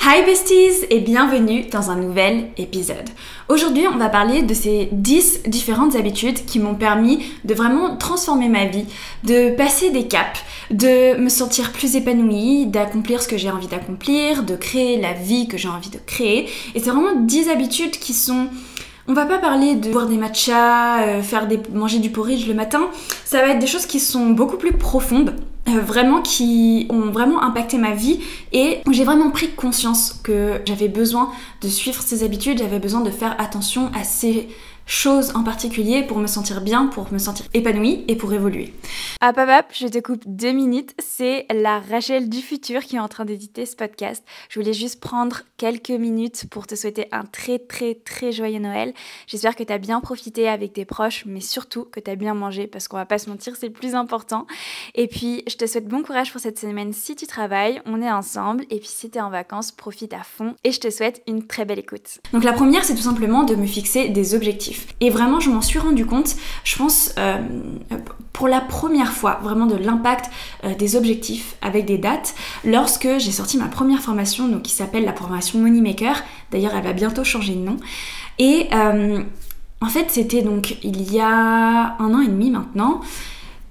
Hi besties et bienvenue dans un nouvel épisode. Aujourd'hui, on va parler de ces 10 différentes habitudes qui m'ont permis de vraiment transformer ma vie, de passer des caps, de me sentir plus épanouie, d'accomplir ce que j'ai envie d'accomplir, de créer la vie que j'ai envie de créer. Et c'est vraiment 10 habitudes qui sont... On va pas parler de boire des matchas, manger du porridge le matin. Ça va être des choses qui sont beaucoup plus profondes. Vraiment qui ont vraiment impacté ma vie et j'ai vraiment pris conscience que j'avais besoin de suivre ces habitudes, j'avais besoin de faire attention à ces choses en particulier pour me sentir bien, pour me sentir épanouie et pour évoluer. Hop, je te coupe 2 minutes, c'est la Rachel du futur qui est en train d'éditer ce podcast. Je voulais juste prendre quelques minutes pour te souhaiter un très joyeux Noël. J'espère que tu as bien profité avec tes proches, mais surtout que tu as bien mangé parce qu'on va pas se mentir, c'est le plus important. Et puis, je te souhaite bon courage pour cette semaine si tu travailles, on est ensemble. Et puis, si tu es en vacances, profite à fond et je te souhaite une très belle écoute. Donc la première, c'est tout simplement de me fixer des objectifs. Et vraiment, je m'en suis rendu compte, je pense, pour la première fois, vraiment de l'impact des objectifs avec des dates, lorsque j'ai sorti ma première formation, donc, qui s'appelle la formation Moneymaker. D'ailleurs, elle va bientôt changer de nom. Et en fait, c'était donc il y a 1 an et demi maintenant.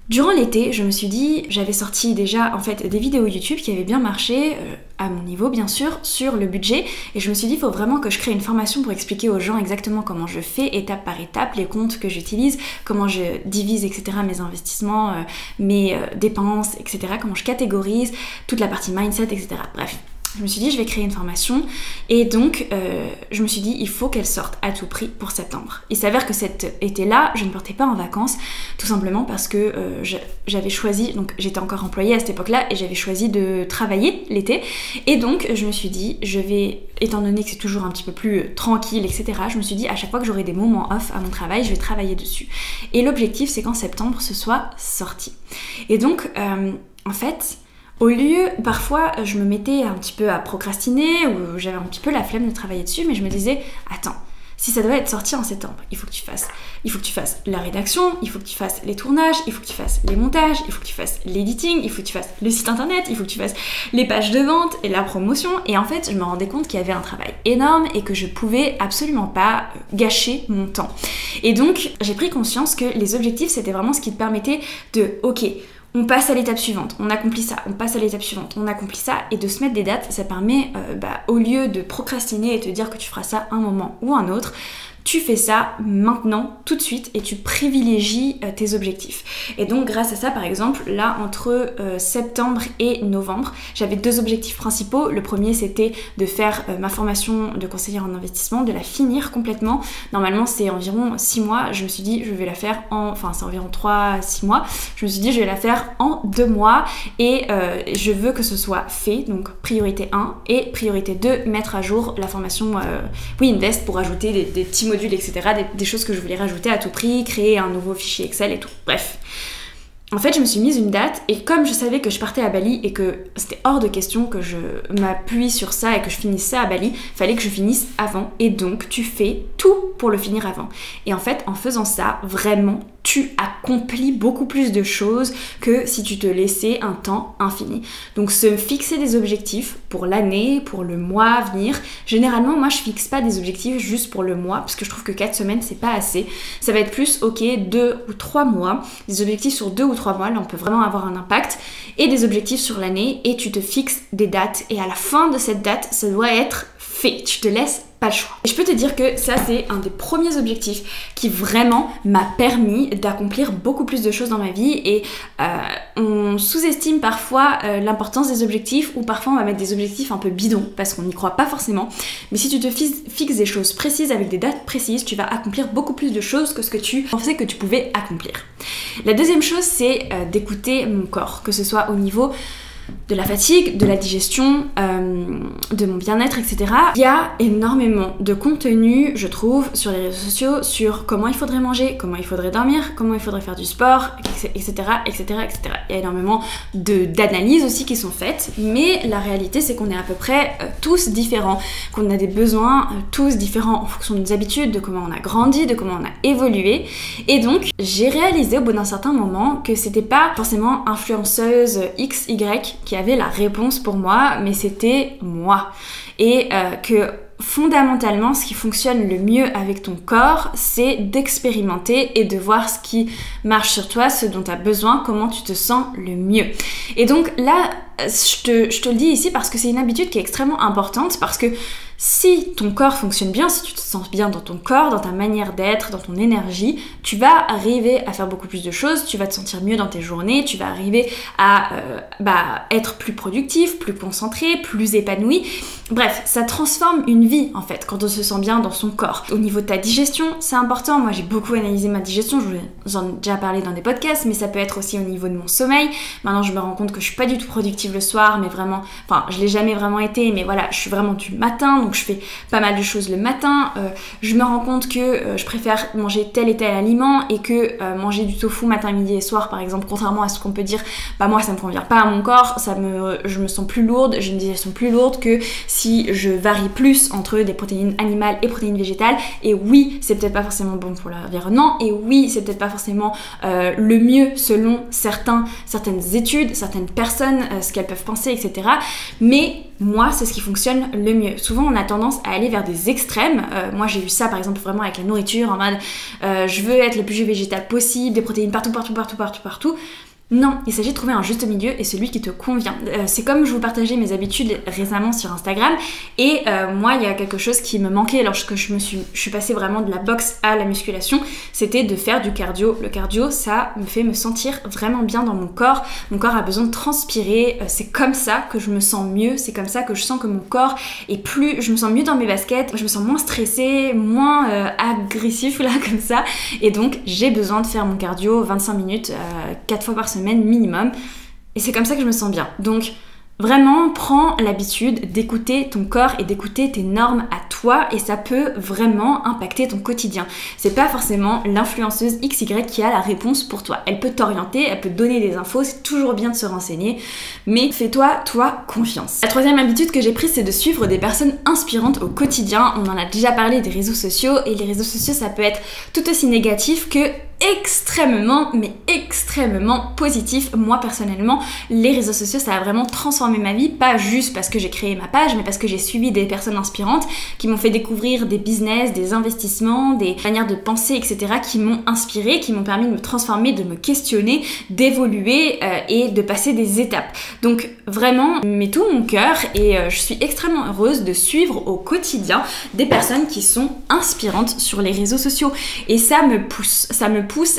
Durant l'été, je me suis dit, j'avais sorti déjà en fait des vidéos YouTube qui avaient bien marché, à mon niveau bien sûr, sur le budget. Et je me suis dit, il faut vraiment que je crée une formation pour expliquer aux gens exactement comment je fais, étape par étape, les comptes que j'utilise, comment je divise, etc. mes investissements, mes dépenses, etc. Comment je catégorise, toute la partie mindset, etc. Bref. Je me suis dit, je vais créer une formation et donc je me suis dit, il faut qu'elle sorte à tout prix pour septembre. Il s'avère que cet été-là, je ne partais pas en vacances, tout simplement parce que j'avais choisi, donc j'étais encore employée à cette époque-là et j'avais choisi de travailler l'été. Et donc je me suis dit, je vais, étant donné que c'est toujours un petit peu plus tranquille, etc., je me suis dit, à chaque fois que j'aurai des moments off à mon travail, je vais travailler dessus. Et l'objectif, c'est qu'en septembre, ce soit sorti. Et donc, en fait... Au lieu, parfois, je me mettais un petit peu à procrastiner ou j'avais un petit peu la flemme de travailler dessus, mais je me disais, attends, si ça doit être sorti en septembre, il faut que tu fasses la rédaction, il faut que tu fasses les tournages, il faut que tu fasses les montages, il faut que tu fasses l'editing, il faut que tu fasses le site internet, il faut que tu fasses les pages de vente et la promotion. Et en fait, je me rendais compte qu'il y avait un travail énorme et que je pouvais absolument pas gâcher mon temps. Et donc, j'ai pris conscience que les objectifs, c'était vraiment ce qui te permettait de, ok, on passe à l'étape suivante, on accomplit ça, on passe à l'étape suivante, on accomplit ça, et de se mettre des dates, ça permet, au lieu de procrastiner et te dire que tu feras ça un moment ou un autre, tu fais ça maintenant, tout de suite, et tu privilégies tes objectifs. Et donc grâce à ça, par exemple, là, entre septembre et novembre, j'avais 2 objectifs principaux. Le premier, c'était de faire ma formation de conseillère en investissement, de la finir complètement. Normalement, c'est environ 6 mois. Je me suis dit, je vais la faire c'est environ 3-6 mois. Je me suis dit, je vais la faire en 2 mois, et je veux que ce soit fait. Donc priorité 1, et priorité 2, mettre à jour la formation WeInvest pour ajouter des petits modules, etc., des choses que je voulais rajouter à tout prix, créer un nouveau fichier Excel et tout. Bref. En fait, je me suis mise une date et comme je savais que je partais à Bali et que c'était hors de question que je m'appuie sur ça et que je finisse ça à Bali, fallait que je finisse avant et donc tu fais tout pour le finir avant. Et en fait, en faisant ça, vraiment, tu accomplis beaucoup plus de choses que si tu te laissais un temps infini. Donc se fixer des objectifs pour l'année, pour le mois à venir. Généralement, moi je fixe pas des objectifs juste pour le mois parce que je trouve que 4 semaines c'est pas assez. Ça va être plus 2 ou 3 mois. Des objectifs sur 2 ou 3 mois, là on peut vraiment avoir un impact. Et des objectifs sur l'année et tu te fixes des dates. Et à la fin de cette date, ça doit être fait. Tu te laisses pas le choix. Et je peux te dire que ça, c'est un des premiers objectifs qui vraiment m'a permis d'accomplir beaucoup plus de choses dans ma vie et on sous-estime parfois l'importance des objectifs ou parfois on va mettre des objectifs un peu bidons parce qu'on n'y croit pas forcément. Mais si tu te fixes des choses précises avec des dates précises, tu vas accomplir beaucoup plus de choses que ce que tu pensais que tu pouvais accomplir. La deuxième chose, c'est d'écouter mon corps, que ce soit au niveau de la fatigue, de la digestion, de mon bien-être, etc. Il y a énormément de contenu, je trouve, sur les réseaux sociaux, sur comment il faudrait manger, comment il faudrait dormir, comment il faudrait faire du sport, etc. Il y a énormément d'analyses aussi qui sont faites, mais la réalité, c'est qu'on est à peu près tous différents, qu'on a des besoins tous différents en fonction de nos habitudes, de comment on a grandi, de comment on a évolué. Et donc, j'ai réalisé au bout d'un certain moment que c'était pas forcément influenceuse X, Y Y qui avait la réponse pour moi, mais c'était moi. Et que fondamentalement, ce qui fonctionne le mieux avec ton corps, c'est d'expérimenter et de voir ce qui marche sur toi, ce dont tu as besoin, comment tu te sens le mieux. Et donc là, je te le dis ici parce que c'est une habitude qui est extrêmement importante, parce que si ton corps fonctionne bien, si tu te sens bien dans ton corps, dans ta manière d'être, dans ton énergie, tu vas arriver à faire beaucoup plus de choses, tu vas te sentir mieux dans tes journées, tu vas arriver à être plus productif, plus concentré, plus épanoui. Bref, ça transforme une vie en fait quand on se sent bien dans son corps. Au niveau de ta digestion, c'est important. Moi j'ai beaucoup analysé ma digestion, j'en ai déjà parlé dans des podcasts, mais ça peut être aussi au niveau de mon sommeil. Maintenant je me rends compte que je suis pas du tout productive le soir, mais vraiment, enfin je l'ai jamais vraiment été, mais voilà, je suis vraiment du matin, donc je fais pas mal de choses le matin. Je me rends compte que je préfère manger tel et tel aliment, et que manger du tofu matin, midi et soir par exemple, contrairement à ce qu'on peut dire, moi ça me convient pas à mon corps, je me sens plus lourde, j'ai une digestion plus lourde que si je varie plus entre des protéines animales et protéines végétales. Et oui, c'est peut-être pas forcément bon pour l'environnement, et oui, c'est peut-être pas forcément le mieux selon certaines études, certaines personnes, ce qu'elles peuvent penser, etc. Mais moi, c'est ce qui fonctionne le mieux. Souvent, on a tendance à aller vers des extrêmes. Moi, j'ai eu ça, par exemple, vraiment avec la nourriture, en mode je veux être le plus végétal possible, des protéines partout. Non, il s'agit de trouver un juste milieu et celui qui te convient. C'est comme je vous partageais mes habitudes récemment sur Instagram, et moi il y a quelque chose qui me manquait lorsque je suis passée vraiment de la boxe à la musculation, c'était de faire du cardio. Le cardio, ça me fait me sentir vraiment bien dans mon corps. Mon corps a besoin de transpirer, c'est comme ça que je me sens mieux, c'est comme ça que je sens que mon corps est plus... Je me sens mieux dans mes baskets, je me sens moins stressée, moins agressif là comme ça, et donc j'ai besoin de faire mon cardio 25 minutes 4 fois par semaine minimum, et c'est comme ça que je me sens bien. Donc vraiment, prends l'habitude d'écouter ton corps et d'écouter tes normes à toi, et ça peut vraiment impacter ton quotidien. C'est pas forcément l'influenceuse XY qui a la réponse pour toi. Elle peut t'orienter, elle peut te donner des infos, c'est toujours bien de se renseigner, mais fais-toi, toi, confiance. La troisième habitude que j'ai prise, c'est de suivre des personnes inspirantes au quotidien. On en a déjà parlé des réseaux sociaux, et les réseaux sociaux, ça peut être tout aussi négatif que extrêmement positif. Moi personnellement, les réseaux sociaux, ça a vraiment transformé ma vie, pas juste parce que j'ai créé ma page, mais parce que j'ai suivi des personnes inspirantes qui m'ont fait découvrir des business, des investissements, des manières de penser, etc., qui m'ont inspirée, qui m'ont permis de me transformer, de me questionner, d'évoluer et de passer des étapes. Donc vraiment, mets tout mon cœur, et je suis extrêmement heureuse de suivre au quotidien des personnes qui sont inspirantes sur les réseaux sociaux, et ça me pousse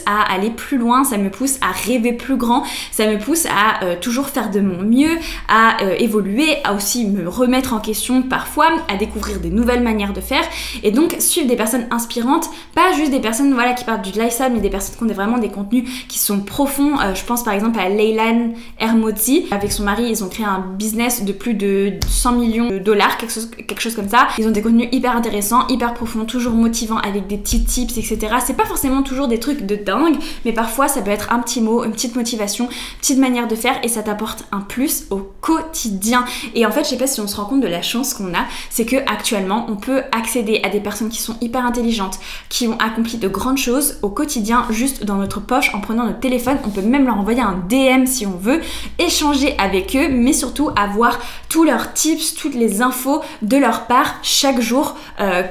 à aller plus loin, ça me pousse à rêver plus grand, ça me pousse à toujours faire de mon mieux, à évoluer, à aussi me remettre en question parfois, à découvrir des nouvelles manières de faire. Et donc suivre des personnes inspirantes, pas juste des personnes qui parlent du lifestyle, mais des personnes qui ont vraiment des contenus qui sont profonds. Je pense par exemple à Leylan Hermozzi. Avec son mari, ils ont créé un business de plus de 100 millions de dollars, quelque chose comme ça. Ils ont des contenus hyper intéressants, hyper profonds, toujours motivants, avec des petits tips, etc. C'est pas forcément toujours des trucs de dingue, mais parfois ça peut être un petit mot, une petite motivation, une petite manière de faire, et ça t'apporte un plus au quotidien. Et en fait, je sais pas si on se rend compte de la chance qu'on a, c'est que actuellement on peut accéder à des personnes qui sont hyper intelligentes, qui ont accompli de grandes choses au quotidien, juste dans notre poche, en prenant notre téléphone. On peut même leur envoyer un DM si on veut, échanger avec eux, mais surtout avoir tous leurs tips, toutes les infos de leur part chaque jour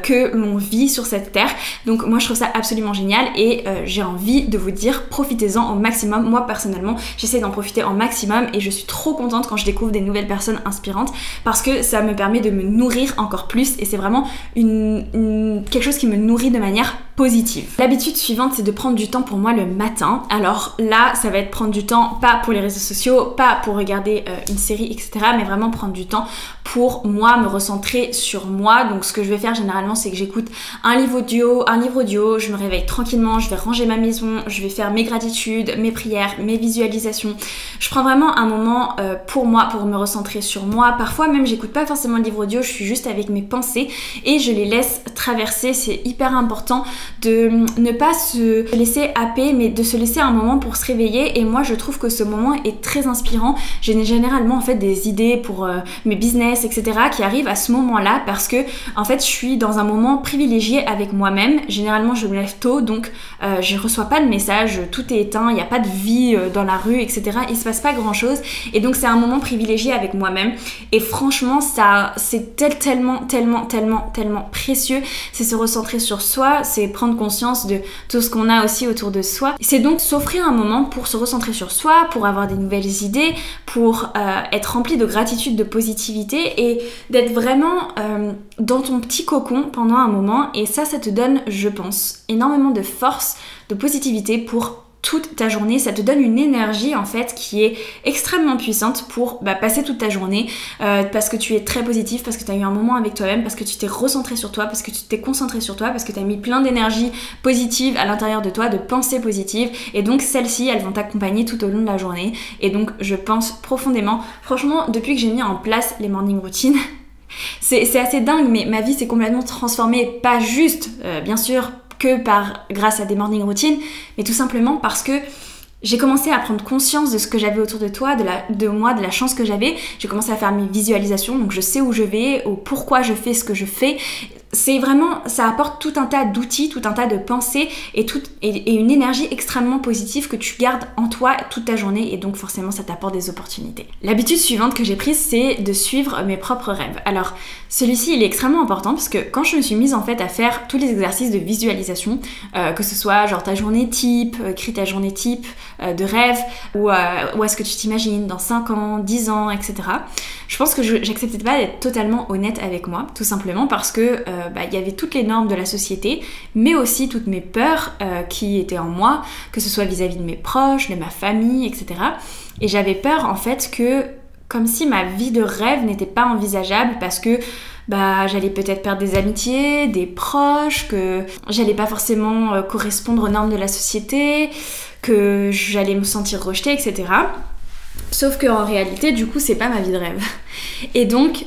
que l'on vit sur cette terre. Donc moi je trouve ça absolument génial, et j'ai envie de vous dire, profitez-en au maximum. Moi personnellement, j'essaie d'en profiter au maximum, et je suis trop contente quand je découvre des nouvelles personnes inspirantes, parce que ça me permet de me nourrir encore plus, et c'est vraiment quelque chose qui me nourrit de manière positive. L'habitude suivante, c'est de prendre du temps pour moi le matin. Alors là, ça va être prendre du temps, pas pour les réseaux sociaux, pas pour regarder une série, etc., mais vraiment prendre du temps pour moi, me recentrer sur moi. Donc ce que je vais faire généralement, c'est que j'écoute un livre audio, je me réveille tranquillement, je vais ranger ma maison, je vais faire mes gratitudes, mes prières, mes visualisations. Je prends vraiment un moment pour moi, pour me recentrer sur moi. Parfois même, j'écoute pas forcément le livre audio, je suis juste avec mes pensées et je les laisse traverser. C'est hyper important de ne pas se laisser happer, mais de se laisser un moment pour se réveiller. Et moi je trouve que ce moment est très inspirant. J'ai généralement en fait des idées pour mes business, etc. qui arrivent à ce moment-là parce que en fait je suis dans un moment privilégié avec moi-même. Généralement je me lève tôt, donc je reçois pas de messages, tout est éteint, il n'y a pas de vie dans la rue, etc. Il se passe pas grand-chose, et donc c'est un moment privilégié avec moi-même. Et franchement ça c'est tellement précieux. C'est se recentrer sur soi, c'est prendre conscience de tout ce qu'on a aussi autour de soi. C'est donc s'offrir un moment pour se recentrer sur soi, pour avoir des nouvelles idées, pour être rempli de gratitude, de positivité, et d'être vraiment dans ton petit cocon pendant un moment. Et ça te donne, je pense, énormément de force, de positivité pour toute ta journée. Ça te donne une énergie en fait qui est extrêmement puissante pour passer toute ta journée, parce que tu es très positif, parce que tu as eu un moment avec toi-même, parce que tu t'es recentré sur toi, parce que tu t'es concentré sur toi, parce que tu as mis plein d'énergie positive à l'intérieur de toi, de pensées positives, et donc celles-ci elles vont t'accompagner tout au long de la journée. Et donc je pense profondément, franchement, depuis que j'ai mis en place les morning routines, c'est assez dingue, mais ma vie s'est complètement transformée, pas juste bien sûr que grâce à des morning routines, mais tout simplement parce que j'ai commencé à prendre conscience de ce que j'avais autour de toi, de moi, de la chance que j'avais. J'ai commencé à faire mes visualisations, donc je sais où je vais, au pourquoi je fais ce que je fais. C'est vraiment, ça apporte tout un tas d'outils, tout un tas de pensées et une énergie extrêmement positive que tu gardes en toi toute ta journée, et donc forcément ça t'apporte des opportunités. L'habitude suivante que j'ai prise, c'est de suivre mes propres rêves. Alors celui-ci il est extrêmement important parce que quand je me suis mise en fait à faire tous les exercices de visualisation, que ce soit genre ta journée type, écris ta journée type de rêve, ou où est-ce que tu t'imagines dans 5 ans, 10 ans, etc. Je pense que j'acceptais pas d'être totalement honnête avec moi, tout simplement parce que il y avait toutes les normes de la société, mais aussi toutes mes peurs qui étaient en moi, que ce soit vis-à-vis de mes proches, de ma famille, etc. Et j'avais peur en fait que, comme si ma vie de rêve n'était pas envisageable parce que j'allais peut-être perdre des amitiés, des proches, que j'allais pas forcément correspondre aux normes de la société, que j'allais me sentir rejetée, etc. Sauf qu'en réalité, du coup, c'est pas ma vie de rêve. Et donc,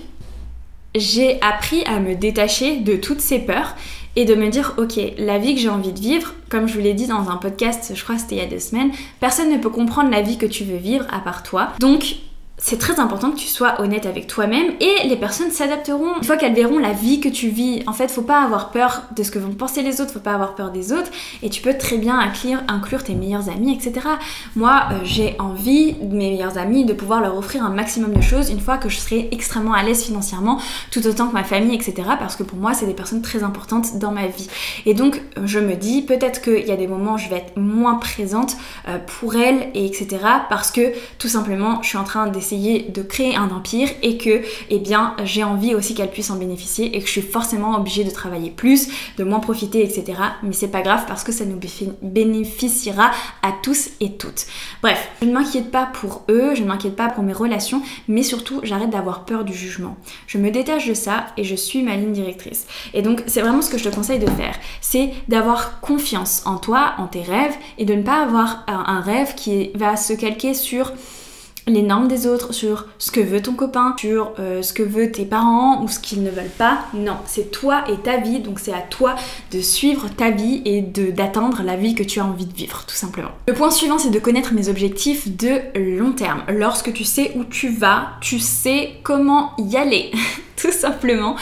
j'ai appris à me détacher de toutes ces peurs et de me dire, ok, la vie que j'ai envie de vivre, comme je vous l'ai dit dans un podcast, je crois que c'était il y a 2 semaines, personne ne peut comprendre la vie que tu veux vivre à part toi. Donc, c'est très important que tu sois honnête avec toi-même, et les personnes s'adapteront une fois qu'elles verront la vie que tu vis. En fait, faut pas avoir peur de ce que vont penser les autres, faut pas avoir peur des autres, et tu peux très bien inclure tes meilleurs amis, etc. Moi, j'ai envie de mes meilleurs amis de pouvoir leur offrir un maximum de choses une fois que je serai extrêmement à l'aise financièrement, tout autant que ma famille, etc. Parce que pour moi, c'est des personnes très importantes dans ma vie. Et donc, je me dis, peut-être qu'il y a des moments où je vais être moins présente pour elles, et etc. Parce que, tout simplement, je suis en train d'essayer de créer un empire, et que j'ai envie aussi qu'elle puisse en bénéficier, et que je suis forcément obligée de travailler plus, de moins profiter, etc. Mais c'est pas grave parce que ça nous bénéficiera à tous et toutes. Bref, je ne m'inquiète pas pour eux, je ne m'inquiète pas pour mes relations, mais surtout j'arrête d'avoir peur du jugement. Je me détache de ça et je suis ma ligne directrice. Et donc c'est vraiment ce que je te conseille de faire, c'est d'avoir confiance en toi, en tes rêves, et de ne pas avoir un rêve qui va se calquer sur les normes des autres, sur ce que veut ton copain, sur ce que veulent tes parents ou ce qu'ils ne veulent pas. Non, c'est toi et ta vie, donc c'est à toi de suivre ta vie et d'atteindre la vie que tu as envie de vivre, tout simplement. Le point suivant, c'est de connaître mes objectifs de long terme. Lorsque tu sais où tu vas, tu sais comment y aller, tout simplement.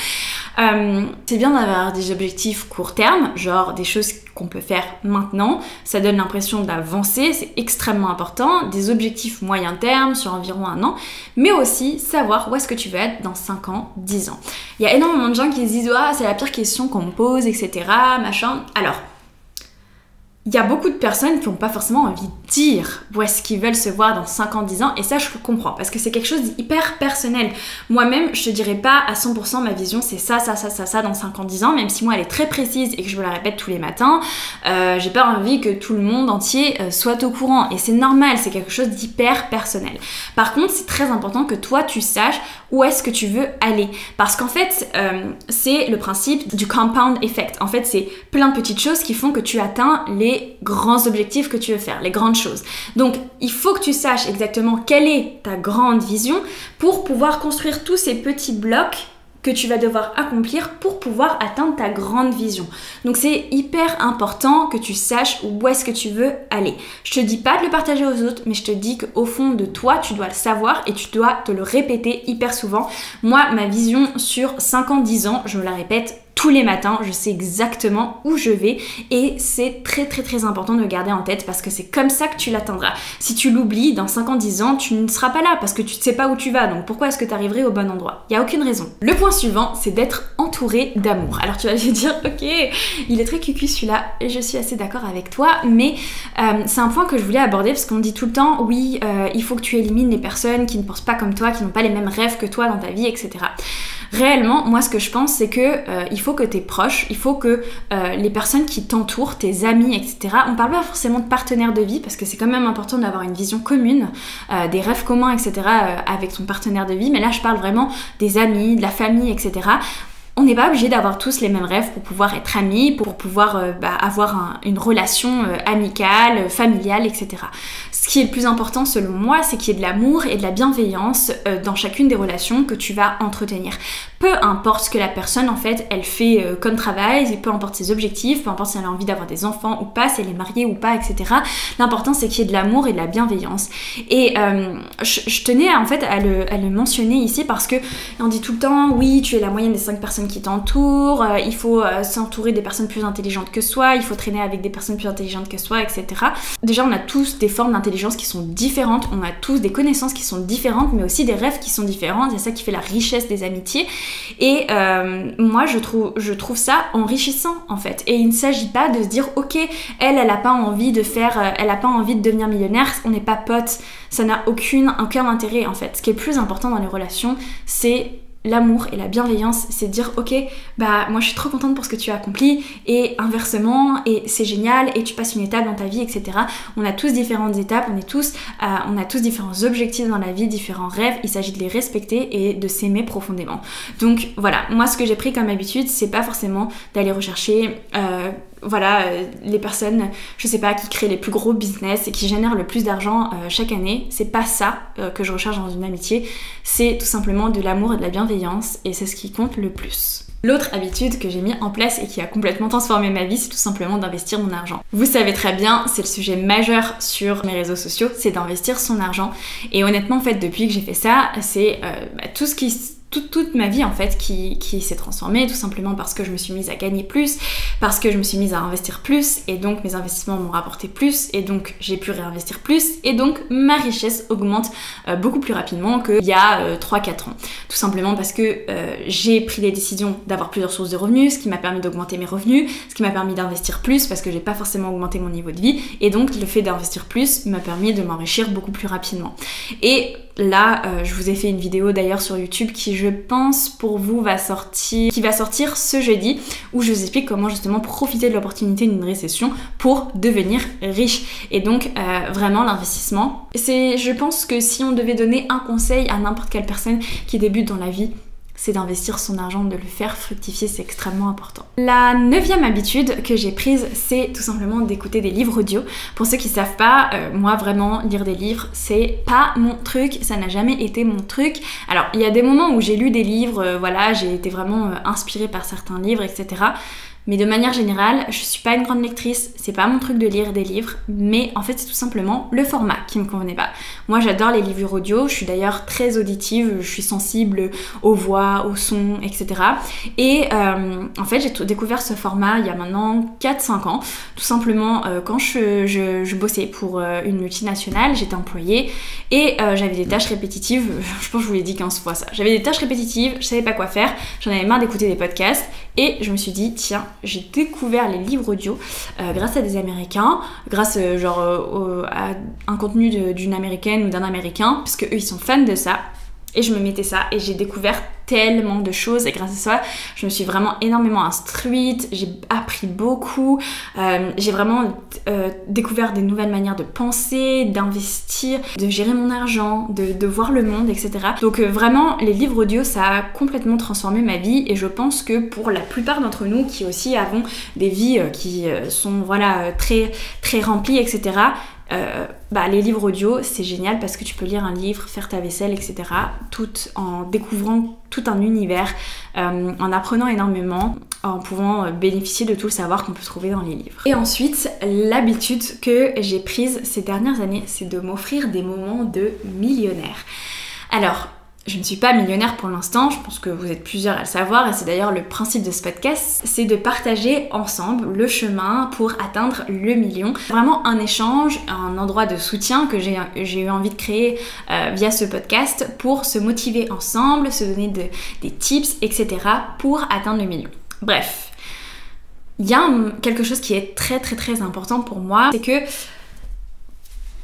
C'est bien d'avoir des objectifs court terme, genre des choses qu'on peut faire maintenant, ça donne l'impression d'avancer, c'est extrêmement important. Des objectifs moyen terme sur environ 1 an, mais aussi savoir où est-ce que tu veux être dans 5 ans, 10 ans. Il y a énormément de gens qui se disent « Ah, c'est la pire question qu'on me pose, etc. » machin. Alors, il y a beaucoup de personnes qui n'ont pas forcément envie de dire où est-ce qu'ils veulent se voir dans 5 ans, 10 ans, et ça je comprends, parce que c'est quelque chose d'hyper personnel. Moi-même, je te dirais pas à 100% ma vision, c'est ça dans 5 ans, 10 ans, même si moi elle est très précise et que je me la répète tous les matins, j'ai pas envie que tout le monde entier soit au courant, et c'est normal, c'est quelque chose d'hyper personnel. Par contre, c'est très important que toi tu saches où est-ce que tu veux aller, parce qu'en fait, c'est le principe du compound effect. En fait, c'est plein de petites choses qui font que tu atteins les grands objectifs que tu veux faire, les grandes choses. Donc, il faut que tu saches exactement quelle est ta grande vision pour pouvoir construire tous ces petits blocs que tu vas devoir accomplir pour pouvoir atteindre ta grande vision. Donc c'est hyper important que tu saches où est-ce que tu veux aller. Je te dis pas de le partager aux autres, mais je te dis qu'au fond de toi, tu dois le savoir et tu dois te le répéter hyper souvent. Moi, ma vision sur 5 ans, 10 ans, je me la répète tous les matins, je sais exactement où je vais et c'est très très très important de le garder en tête parce que c'est comme ça que tu l'atteindras. Si tu l'oublies, dans 5 ans, 10 ans, tu ne seras pas là parce que tu ne sais pas où tu vas, donc pourquoi est-ce que tu arriverais au bon endroit? Il n'y a aucune raison. Le point suivant, c'est d'être entouré d'amour. Alors tu vas te dire, ok, il est très cucu celui-là et je suis assez d'accord avec toi, mais c'est un point que je voulais aborder parce qu'on dit tout le temps, oui, il faut que tu élimines les personnes qui ne pensent pas comme toi, qui n'ont pas les mêmes rêves que toi dans ta vie, etc. Réellement, moi ce que je pense, c'est que il faut que tes proches, il faut que les personnes qui t'entourent, tes amis, etc. On parle pas forcément de partenaire de vie parce que c'est quand même important d'avoir une vision commune, des rêves communs, etc. Avec ton partenaire de vie. Mais là, je parle vraiment des amis, de la famille, etc. On n'est pas obligé d'avoir tous les mêmes rêves pour pouvoir être amis, pour pouvoir avoir une relation amicale, familiale, etc. Ce qui est le plus important selon moi, c'est qu'il y ait de l'amour et de la bienveillance dans chacune des relations que tu vas entretenir. Peu importe ce que la personne en fait elle fait comme travail, peu importe ses objectifs, peu importe si elle a envie d'avoir des enfants ou pas, si elle est mariée ou pas, etc. L'important c'est qu'il y ait de l'amour et de la bienveillance. Et je tenais en fait à le mentionner ici parce que on dit tout le temps, oui tu es la moyenne des 5 personnes qui t'entourent, il faut s'entourer des personnes plus intelligentes que soi, il faut traîner avec des personnes plus intelligentes que soi, etc. Déjà on a tous des formes d'intelligence qui sont différentes, on a tous des connaissances qui sont différentes, mais aussi des rêves qui sont différents, c'est ça qui fait la richesse des amitiés. Et moi je trouve ça enrichissant en fait, et il ne s'agit pas de se dire ok, elle a pas envie de faire, elle a pas envie de devenir millionnaire, on n'est pas potes, ça n'a aucun intérêt en fait. Ce qui est le plus important dans les relations, c'est l'amour et la bienveillance, c'est dire ok, bah moi je suis trop contente pour ce que tu as accompli et inversement, et c'est génial et tu passes une étape dans ta vie, etc. On a tous différentes étapes, on a tous différents objectifs dans la vie, différents rêves, il s'agit de les respecter et de s'aimer profondément. Donc voilà, moi ce que j'ai pris comme habitude, c'est pas forcément d'aller rechercher les personnes, je sais pas, qui créent les plus gros business et qui génèrent le plus d'argent chaque année. C'est pas ça que je recherche dans une amitié, c'est tout simplement de l'amour et de la bienveillance et c'est ce qui compte le plus. L'autre habitude que j'ai mis en place et qui a complètement transformé ma vie, c'est tout simplement d'investir mon argent. Vous savez très bien, c'est le sujet majeur sur mes réseaux sociaux, c'est d'investir son argent. Et honnêtement, en fait, depuis que j'ai fait ça, c'est tout ce qui... Toute ma vie en fait qui s'est transformée tout simplement parce que je me suis mise à gagner plus, parce que je me suis mise à investir plus et donc mes investissements m'ont rapporté plus et donc j'ai pu réinvestir plus et donc ma richesse augmente beaucoup plus rapidement qu'il y a 3-4 ans. Tout simplement parce que j'ai pris les décisions d'avoir plusieurs sources de revenus, ce qui m'a permis d'augmenter mes revenus, ce qui m'a permis d'investir plus parce que j'ai pas forcément augmenté mon niveau de vie et donc le fait d'investir plus m'a permis de m'enrichir beaucoup plus rapidement. Et là, je vous ai fait une vidéo d'ailleurs sur YouTube qui, je pense, pour vous va sortir ce jeudi, où je vous explique comment justement profiter de l'opportunité d'une récession pour devenir riche. Et donc, vraiment, l'investissement, je pense que si on devait donner un conseil à n'importe quelle personne qui débute dans la vie, c'est d'investir son argent, de le faire fructifier, c'est extrêmement important. La 9e habitude que j'ai prise, c'est tout simplement d'écouter des livres audio. Pour ceux qui ne savent pas, moi vraiment, lire des livres, c'est pas mon truc, ça n'a jamais été mon truc. Alors, il y a des moments où j'ai lu des livres, j'ai été vraiment inspirée par certains livres, etc. Mais de manière générale, je suis pas une grande lectrice, c'est pas mon truc de lire des livres, mais en fait c'est tout simplement le format qui me convenait pas. Moi j'adore les livres audio, je suis d'ailleurs très auditive, je suis sensible aux voix, aux sons, etc. Et en fait j'ai découvert ce format il y a maintenant 4-5 ans, tout simplement quand je bossais pour une multinationale, j'étais employée et j'avais des tâches répétitives, je pense que je vous l'ai dit 15 fois ça, j'avais des tâches répétitives, je savais pas quoi faire, j'en avais marre d'écouter des podcasts et je me suis dit tiens, j'ai découvert les livres audio grâce à des Américains, grâce à un contenu d'une Américaine ou d'un Américain, parce que eux ils sont fans de ça, et je me mettais ça et j'ai découvert tellement de choses et grâce à ça je me suis vraiment énormément instruite, j'ai appris beaucoup, j'ai vraiment découvert des nouvelles manières de penser, d'investir, de gérer mon argent, de voir le monde, etc. Donc vraiment les livres audio ça a complètement transformé ma vie et je pense que pour la plupart d'entre nous qui aussi avons des vies qui sont très, très remplies, etc., les livres audio, c'est génial parce que tu peux lire un livre, faire ta vaisselle, etc. tout en découvrant tout un univers, en apprenant énormément, en pouvant bénéficier de tout le savoir qu'on peut trouver dans les livres. Et ensuite, l'habitude que j'ai prise ces dernières années, c'est de m'offrir des moments de millionnaire. Alors, je ne suis pas millionnaire pour l'instant, je pense que vous êtes plusieurs à le savoir, et c'est d'ailleurs le principe de ce podcast, c'est de partager ensemble le chemin pour atteindre le million. Vraiment un échange, un endroit de soutien que j'ai eu envie de créer via ce podcast pour se motiver ensemble, se donner des tips, etc. pour atteindre le million. Bref, il y a quelque chose qui est très très très important pour moi, c'est que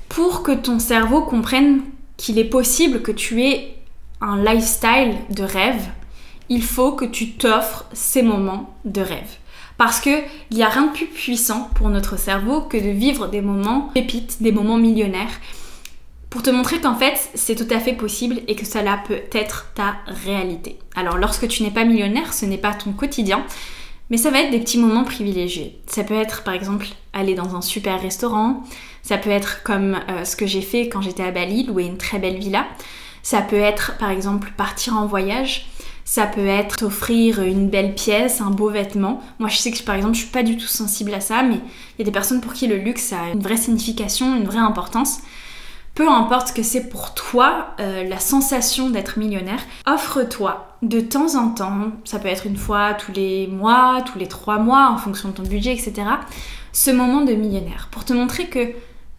pour que ton cerveau comprenne qu'il est possible que tu aies un lifestyle de rêve, il faut que tu t'offres ces moments de rêve. Parce qu'il n'y a rien de plus puissant pour notre cerveau que de vivre des moments pépites, des moments millionnaires, pour te montrer qu'en fait, c'est tout à fait possible et que cela peut être ta réalité. Alors, lorsque tu n'es pas millionnaire, ce n'est pas ton quotidien, mais ça va être des petits moments privilégiés. Ça peut être, par exemple, aller dans un super restaurant. Ça peut être comme ce que j'ai fait quand j'étais à Bali, louer une très belle villa. Ça peut être, par exemple, partir en voyage. Ça peut être t'offrir une belle pièce, un beau vêtement. Moi, je sais que, par exemple, je suis pas du tout sensible à ça, mais il y a des personnes pour qui le luxe a une vraie signification, une vraie importance. Peu importe ce que c'est pour toi, la sensation d'être millionnaire, offre-toi de temps en temps, ça peut être une fois tous les mois, tous les 3 mois, en fonction de ton budget, etc., ce moment de millionnaire, pour te montrer que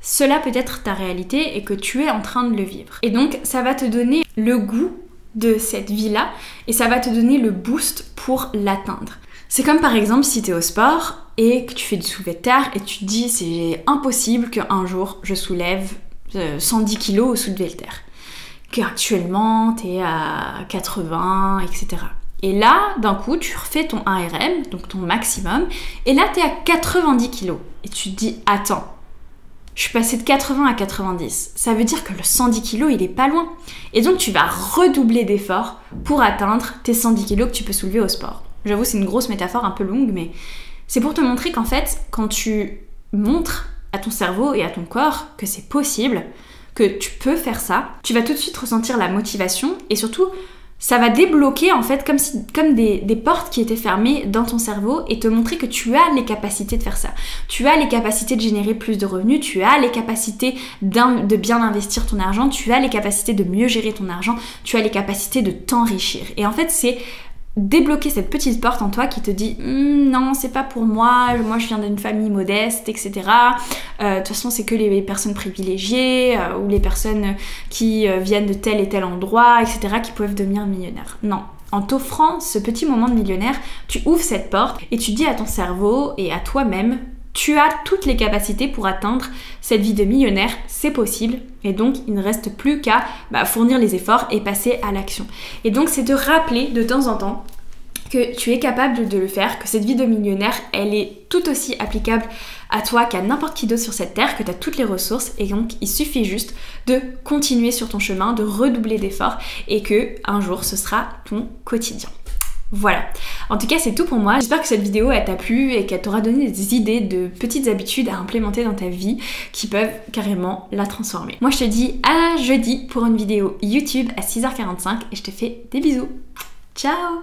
cela peut être ta réalité et que tu es en train de le vivre. Et donc, ça va te donner le goût de cette vie-là et ça va te donner le boost pour l'atteindre. C'est comme par exemple si tu es au sport et que tu fais du soulevé de terre et tu te dis c'est impossible qu'un jour je soulève 110 kg au soulevé de terre. Qu'actuellement tu es à 80, etc. Et là, d'un coup, tu refais ton 1RM, donc ton maximum, et là tu es à 90 kg. Et tu te dis attends, je suis passée de 80 à 90. Ça veut dire que le 110 kg, il est pas loin. Et donc, tu vas redoubler d'efforts pour atteindre tes 110 kg que tu peux soulever au sport. J'avoue, c'est une grosse métaphore un peu longue, mais c'est pour te montrer qu'en fait, quand tu montres à ton cerveau et à ton corps que c'est possible, que tu peux faire ça, tu vas tout de suite ressentir la motivation et surtout, ça va débloquer en fait comme des portes qui étaient fermées dans ton cerveau et te montrer que tu as les capacités de faire ça. Tu as les capacités de générer plus de revenus, tu as les capacités de bien investir ton argent, tu as les capacités de mieux gérer ton argent, tu as les capacités de t'enrichir. Et en fait, c'est débloquer cette petite porte en toi qui te dit non, c'est pas pour moi je viens d'une famille modeste, etc. De toute façon, c'est que les personnes privilégiées ou les personnes qui viennent de tel et tel endroit, etc. qui peuvent devenir millionnaires. Non. En t'offrant ce petit moment de millionnaire, tu ouvres cette porte et tu dis à ton cerveau et à toi-même tu as toutes les capacités pour atteindre cette vie de millionnaire, c'est possible. Et donc, il ne reste plus qu'à fournir les efforts et passer à l'action. Et donc, c'est de rappeler de temps en temps que tu es capable de le faire, que cette vie de millionnaire, elle est tout aussi applicable à toi qu'à n'importe qui d'autre sur cette terre, que tu as toutes les ressources et donc il suffit juste de continuer sur ton chemin, de redoubler d'efforts et que un jour, ce sera ton quotidien. Voilà, en tout cas c'est tout pour moi. J'espère que cette vidéo elle t'a plu et qu'elle t'aura donné des idées de petites habitudes à implémenter dans ta vie qui peuvent carrément la transformer. Moi je te dis à jeudi pour une vidéo YouTube à 6h45 et je te fais des bisous. Ciao!